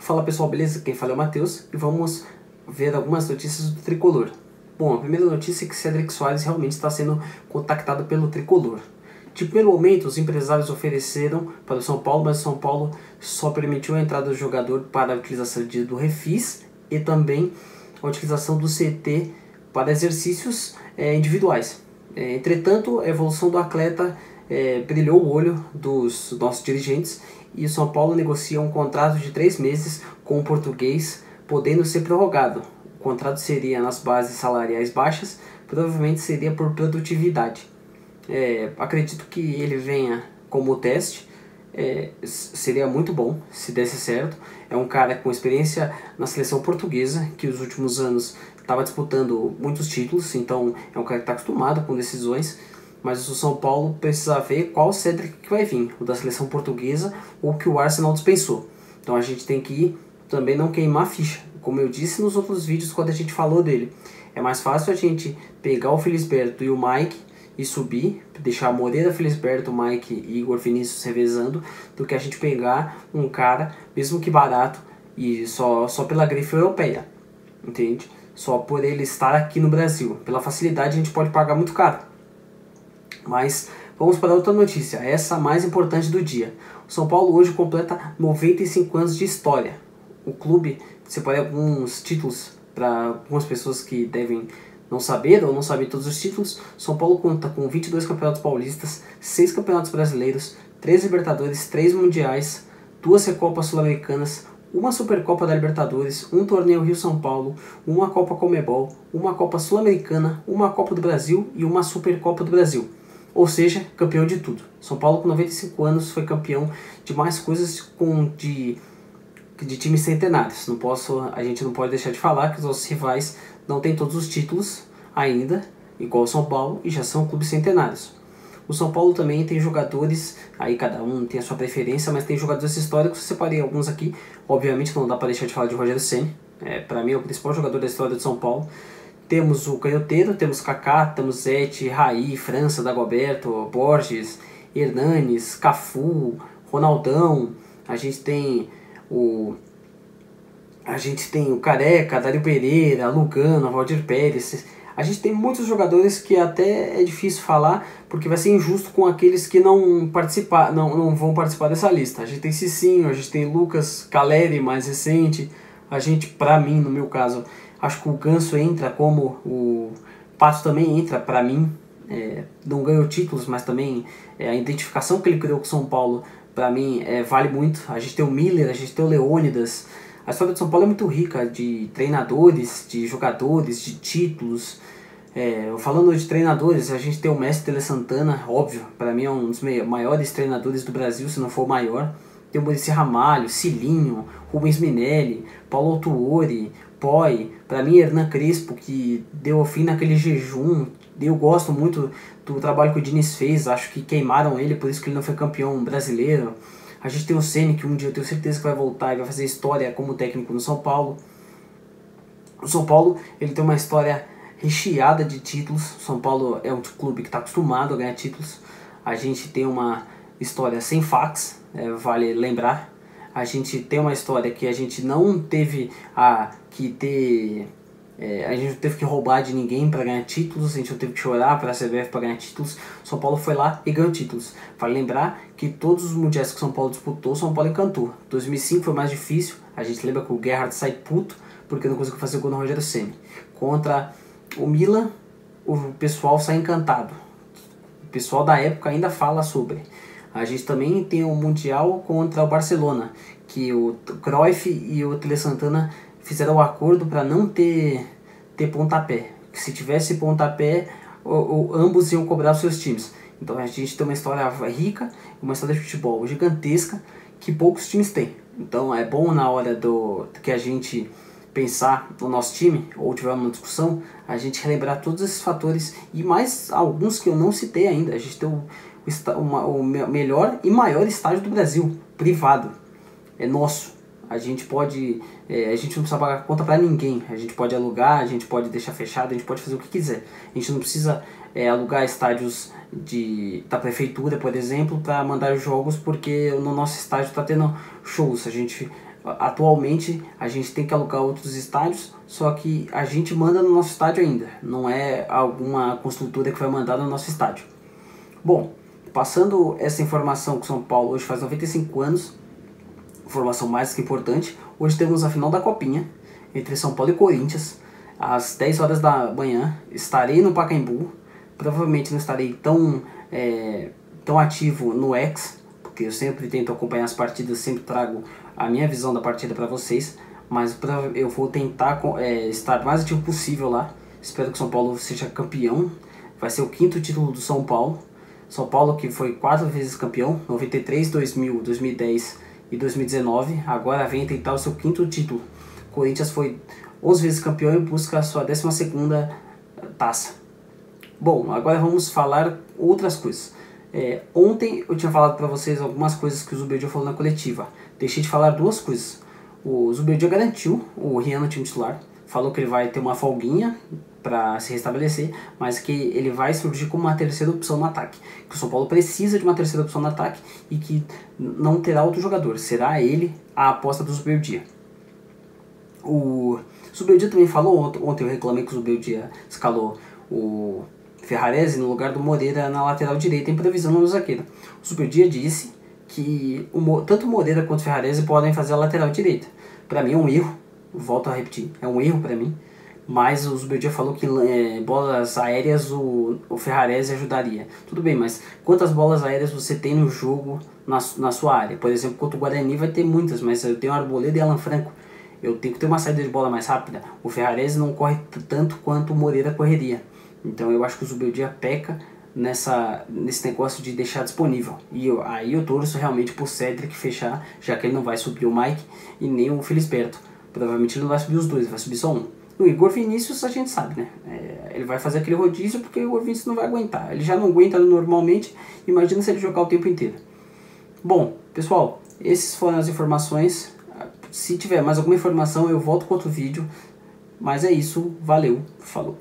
Fala pessoal, beleza? Quem fala é o Matheus e vamos ver algumas notícias do Tricolor. Bom, a primeira notícia é que Cédric Soares realmente está sendo contactado pelo Tricolor. De primeiro momento, os empresários ofereceram para o São Paulo, mas o São Paulo só permitiu a entrada do jogador para a utilização do Refis e também a utilização do CT para exercícios individuais. Entretanto, a evolução do atleta brilhou o olho dos nossos dirigentes e o São Paulo negocia um contrato de 3 meses com o português, podendo ser prorrogado. O contrato seria nas bases salariais baixas, provavelmente seria por produtividade. Acredito que ele venha como teste, seria muito bom se desse certo. É um cara com experiência na seleção portuguesa, que nos últimos anos estava disputando muitos títulos, então é um cara que está acostumado com decisões. Mas o São Paulo precisa ver qual Cédric que vai vir, o da seleção portuguesa ou que o Arsenal dispensou. Então a gente tem que ir também não queimar a ficha, como eu disse nos outros vídeos quando a gente falou dele. É mais fácil a gente pegar o Felisberto e o Mike e subir, deixar Moreira, Felisberto, Mike e Igor Vinícius revezando, do que a gente pegar um cara, mesmo que barato, e só pela grife europeia, entende? Só por ele estar aqui no Brasil. Pela facilidade a gente pode pagar muito caro. Mas vamos para outra notícia, essa mais importante do dia. O São Paulo hoje completa 95 anos de história. O clube separou alguns títulos para algumas pessoas que devem não saber ou não saber todos os títulos. São Paulo conta com 22 campeonatos paulistas, 6 campeonatos brasileiros, 3 Libertadores, 3 Mundiais, 2 Recopas Sul-Americanas, uma Supercopa da Libertadores, um torneio Rio-São Paulo, uma Copa Comebol, uma Copa Sul-Americana, uma Copa do Brasil e uma Supercopa do Brasil. Ou seja, campeão de tudo. São Paulo com 95 anos foi campeão de mais coisas de times centenários. A gente não pode deixar de falar que os nossos rivais não têm todos os títulos ainda, igual o São Paulo, e já são clubes centenários. O São Paulo também tem jogadores, aí cada um tem a sua preferência, mas tem jogadores históricos, eu separei alguns aqui. Obviamente não dá para deixar de falar de Rogério Ceni, para mim é o principal jogador da história de São Paulo. Temos o Canhoteiro, temos Kaká, temos Zete, Raí, França, Dagoberto, Borges, Hernanes, Cafu, Ronaldão. A gente tem o Careca, Dário Pereira, Lugano, Valdir Pérez. A gente tem muitos jogadores que até é difícil falar, porque vai ser injusto com aqueles que não vão participar dessa lista. A gente tem Cicinho, a gente tem Lucas Caleri, mais recente. A gente, pra mim, no meu caso, acho que o Ganso entra, como o Pato também entra, pra mim. Não ganhou títulos, mas também a identificação que ele criou com o São Paulo, pra mim, vale muito. A gente tem o Miller, a gente tem o Leônidas. A história de São Paulo é muito rica de treinadores, de jogadores, de títulos. Falando de treinadores, a gente tem o Mestre Tele Santana, óbvio, para mim é um dos maiores treinadores do Brasil, se não for o maior. Tem o Muricy Ramalho, Cilinho, Rubens Minelli, Paulo Autuori, Poi, para mim Hernan Crespo, que deu fim naquele jejum. Eu gosto muito do trabalho que o Diniz fez, acho que queimaram ele, por isso que ele não foi campeão brasileiro. A gente tem o Ceni, que um dia eu tenho certeza que vai voltar e vai fazer história como técnico no São Paulo. O São Paulo, ele tem uma história recheada de títulos. O São Paulo é um clube que está acostumado a ganhar títulos. A gente tem uma história sem fax, vale lembrar. A gente tem uma história que a gente não teve a gente não teve que roubar de ninguém para ganhar títulos, a gente não teve que chorar para a CBF para ganhar títulos. São Paulo foi lá e ganhou títulos. Vale lembrar que todos os mundiais que São Paulo disputou, São Paulo encantou. 2005 foi mais difícil, a gente lembra que o Gerrard sai puto porque não conseguiu fazer gol no Rogério Ceni. Contra o Milan, o pessoal sai encantado. O pessoal da época ainda fala sobre. A gente também tem o Mundial contra o Barcelona, que o Cruyff e o Tele Santana fizeram um acordo para não ter pontapé. Que se tivesse pontapé, ambos iam cobrar os seus times. Então a gente tem uma história rica, uma história de futebol gigantesca que poucos times têm. Então é bom na hora que a gente pensar no nosso time, ou tiver uma discussão, a gente relembrar todos esses fatores e mais alguns que eu não citei ainda. A gente tem o melhor e maior estádio do Brasil, privado. É nosso. A gente não precisa pagar conta para ninguém. A gente pode alugar, a gente pode deixar fechado, a gente pode fazer o que quiser. A gente não precisa alugar estádios da prefeitura, por exemplo, para mandar jogos, porque no nosso estádio está tendo shows. A gente Atualmente a gente tem que alugar outros estádios, só que a gente manda no nosso estádio ainda, não é alguma construtora que vai mandar no nosso estádio. Bom, passando essa informação que o São Paulo hoje faz 95 anos, informação mais que importante, hoje temos a final da Copinha entre São Paulo e Corinthians, às 10 horas da manhã, estarei no Pacaembu, provavelmente não estarei tão ativo no X, porque eu sempre tento acompanhar as partidas, sempre trago a minha visão da partida para vocês, mas eu vou tentar estar o mais ativo possível lá. Espero que o São Paulo seja campeão, vai ser o 5º título do São Paulo. São Paulo que foi 4 vezes campeão, 93, 2000, 2010 e 2019, agora vem tentar o seu 5º título. O Corinthians foi 11 vezes campeão e busca a sua 12ª taça. Bom, agora vamos falar outras coisas. Ontem eu tinha falado para vocês algumas coisas que o Zubeldia falou na coletiva. Deixei de falar 2 coisas. O Zubeldia garantiu o Rian no time titular. Falou que ele vai ter uma folguinha para se restabelecer, mas que ele vai surgir como uma terceira opção no ataque. Que o São Paulo precisa de uma terceira opção no ataque e que não terá outro jogador. Será ele a aposta do Zubeldia. O Zubeldia também falou, ontem eu reclamei que o Zubeldia escalou o Ferrarese no lugar do Moreira na lateral direita, improvisando no zagueiro. O Zubeldia disse que tanto o Moreira quanto o Ferrarese podem fazer a lateral direita. Para mim é um erro, volto a repetir, é um erro para mim, mas o Zubeldia falou que bolas aéreas o Ferrarese ajudaria. Tudo bem, mas quantas bolas aéreas você tem no jogo na sua área? Por exemplo, contra o Guarani vai ter muitas, mas eu tenho Arboleda e Alan Franco. Eu tenho que ter uma saída de bola mais rápida. O Ferrarese não corre tanto quanto o Moreira correria. Então eu acho que o Zubeldia peca nesse negócio de deixar disponível. E aí eu torço realmente pro Cedric fechar, já que ele não vai subir o Mike e nem o Felisberto. Provavelmente ele não vai subir os dois, vai subir só um. O Igor Vinícius a gente sabe, né? Ele vai fazer aquele rodízio porque o Igor Vinícius não vai aguentar. Ele já não aguenta normalmente, imagina se ele jogar o tempo inteiro. Bom, pessoal, essas foram as informações. Se tiver mais alguma informação eu volto com outro vídeo. Mas é isso, valeu, falou.